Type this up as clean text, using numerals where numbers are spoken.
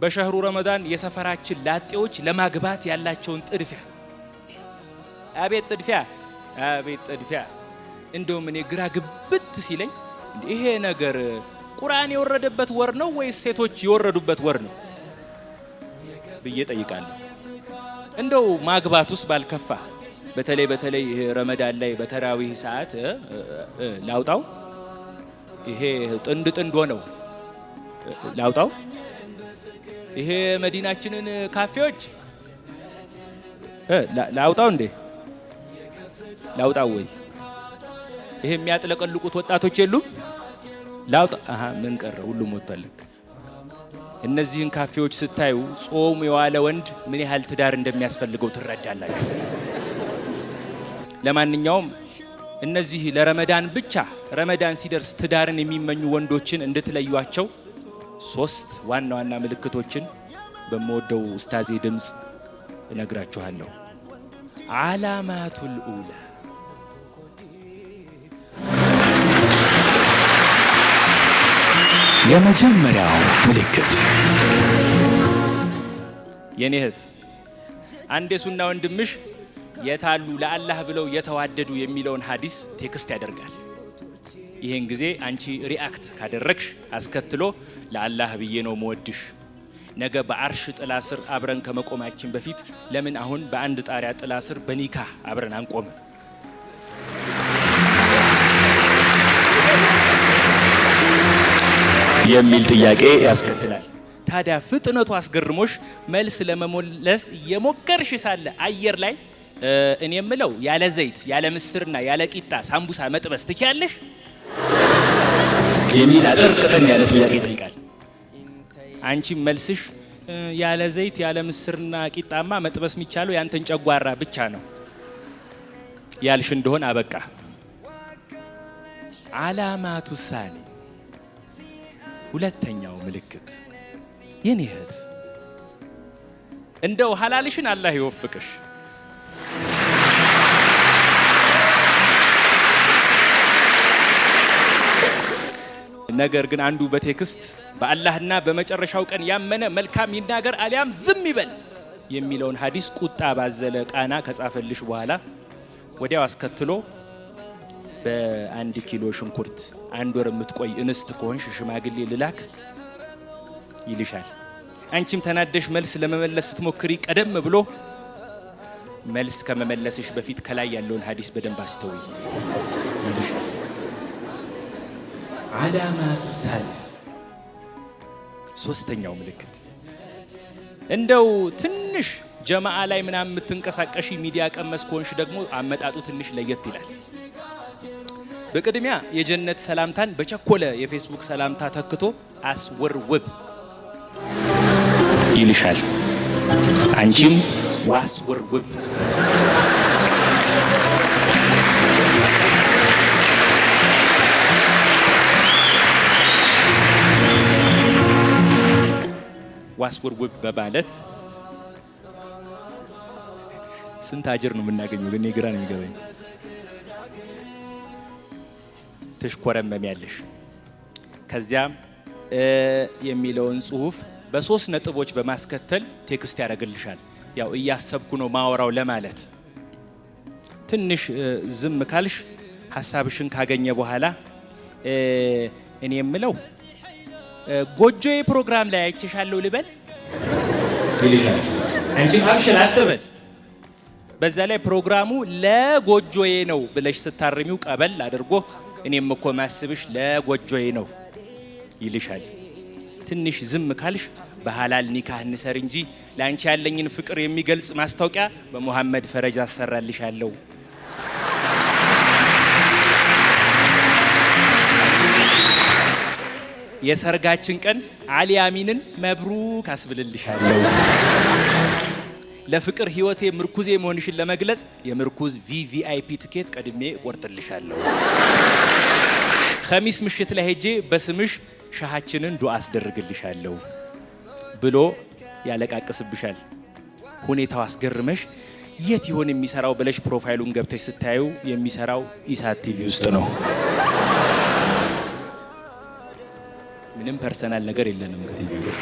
በሸህሩ ረመዳን የሰፈራችን ላጤዎች ለማግባት ያላቸውን ጥድፊያ አቤት ጥድፊያ እንደውም እኔ ግራ ግብት ሲለኝ ይሄ ነገር ቁርአን የወረደበት ወር ነው ወይስ ሴቶች የወረዱበት ወር ነው ብዬ ጠይቃለሁ። እንደው ማግባቱስ ባልከፋ በተለይ ይሄ ረመዳን ላይ በተራዊህ ሰዓት ላውጣው ይሄ ጥንድ ሆነው ላውጣው ይሄ መዲናችንን ካፌዎች ላውጣው እንዴ ላውጣው ወይ ይሄ የሚያጥለቀልቁት ወጣቶች የሉም ላውጣ ምን ቀረ ሁሉም ወጥቷል። እነዚህን ካፌዎች ስታዩ ጾም የዋለ ወንድ ምን ያህል ትዳር እንደሚያስፈልገው ትረዳላችሁ። ለማንኛውም እነዚህ ለረመዳን ብቻ ረመዳን ሲደርስ ትዳርን የሚመኙ ወንዶችን እንድትለዩዋቸው 3 ዋና ምልክቶችን በመወደው ኡስታዜ ድምጽ እነግራችኋለሁ። አላማቱል ኡላ የመጀመሪያው ምልክት የኔ እህት አንዴ ሱና ወንድምሽ የታሉ ለአላህ ብለው የተዋደዱ የሚለውን ሐዲስ ቴክስት ያደርጋል። ይሄን ጊዜ አንቺ ሪአክት ካደረግሽ አስከትሎ ለአላህ ብዬ ነው መወድሽ ነገ በአርሽ ጥላ ስር አብረን ከመቆማችን በፊት ለምን አሁን በአንድ ጣሪያ ጥላ ስር በኒካህ አብረን አንቆም የሚል ጥያቄ ያስከትላል። ታዲያ ፍጥነቱ አስገርሞሽ መልስ ለመሞለስ የሞከርሽ ሳለ አየር ላይ እኔ የምለው ያለ ዘይት ያለ ምስርና ያለ ቂጣ ሳምቡሳ መጥበስ ትችያለሽ የሚል አጠርቅጠን ያለ ጥያቄ ይጠይቃል። አንቺ መልስሽ ያለ ዘይት ያለ ምስርና ቂጣማ መጥበስ የሚቻለው ያንተን ጨጓራ ብቻ ነው ያልሽ እንደሆነ አበቃ። አላማቱ ሳኒ ሁለተኛው ምልክት የኔ እህት እንደው ሐላልሽን አላህ ይወፍቅሽ። ነገር ግን አንዱ በቴክስት በአላህና በመጨረሻው ቀን ያመነ መልካም ይናገር አሊያም ዝም ይበል የሚለውን ሐዲስ ቁጣ ባዘለ ቃና ከጻፈልሽ በኋላ ወዲያው አስከትሎ በ1 ኪሎ ሽንኩርት 1 ወር የምትቆይ እንስት ከሆንሽ ሽማግሌ ልላክ ይልሻል። አንቺም ተናደሽ መልስ ለመመለስ ስትሞክሪ ቀደም ብሎ መልስ ከመመለስሽ በፊት ከላይ ያለውን ሐዲስ በደንብ አስተውይ ይልሻል። አላማቱ ሳሊስ ሶስተኛው ምልክት እንደው ትንሽ ጀማዓ ላይ ምናምን የምትንቀሳቀሺ ሚዲያ ቀመስ ከሆንሽ ደግሞ አመጣጡ ትንሽ ለየት ይላል። በቅድሚያ የጀነት ሰላምታን በቸኮለ የፌስቡክ ሰላምታ ተክቶ አስወርውብ ይልሻል። አንቺም ዋስወርውብ ዋስወርውብ በማለት ስንት አጅር ነው የምናገኘው? ግን ግራ ነው የሚገባኝ። ትሽኮረመሚያለሽ። ከዚያም የሚለውን ጽሁፍ በ3 ነጥቦች በማስከተል ቴክስት ያደርግልሻል። ያው እያሰብኩ ነው ማወራው ለማለት። ትንሽ ዝም ካልሽ ሐሳብሽን ካገኘ በኋላ እኔ የምለው ጎጆዬ ፕሮግራም ላይ አይቼሻለሁ ልበል ይልሻል። አንቺ አብሽር አትበል። በዛ ላይ ፕሮግራሙ ለጎጆዬ ነው ብለሽ ስታርሚው ቀበል አድርጎ እኔም እኮ ማስብሽ ለጎጆዬ ነው ይልሻል። ትንሽ ዝም ካልሽ በሐላል ኒካህ እንሰር እንጂ ላንቺ ያለኝን ፍቅር የሚገልጽ ማስታወቂያ በመሐመድ ፈረጃ አሰራልሻለሁ። የሰርጋችን ቀን አሊ አሚንን መብሩክ አስብልልሻለሁ። ለፍቅር ህይወቴ ምርኩዜ መሆንሽን ለመግለጽ የምርኩዝ ቪቪአይፒ ትኬት ቀድሜ ቆርጥልሻለሁ። ኸሚስ ምሽት ላይ ሄጄ በስምሽ ሻሃችንን ዱዓ አስደርግልሻለሁ ብሎ ያለቃቅስብሻል። ሁኔታው አስገርመሽ የት ይሆን የሚሰራው ብለሽ ፕሮፋይሉን ገብተሽ ስታዩ የሚሰራው ኢሳት ቲቪ ውስጥ ነው። ምንም ፐርሰናል ነገር የለንም ከቲቪው።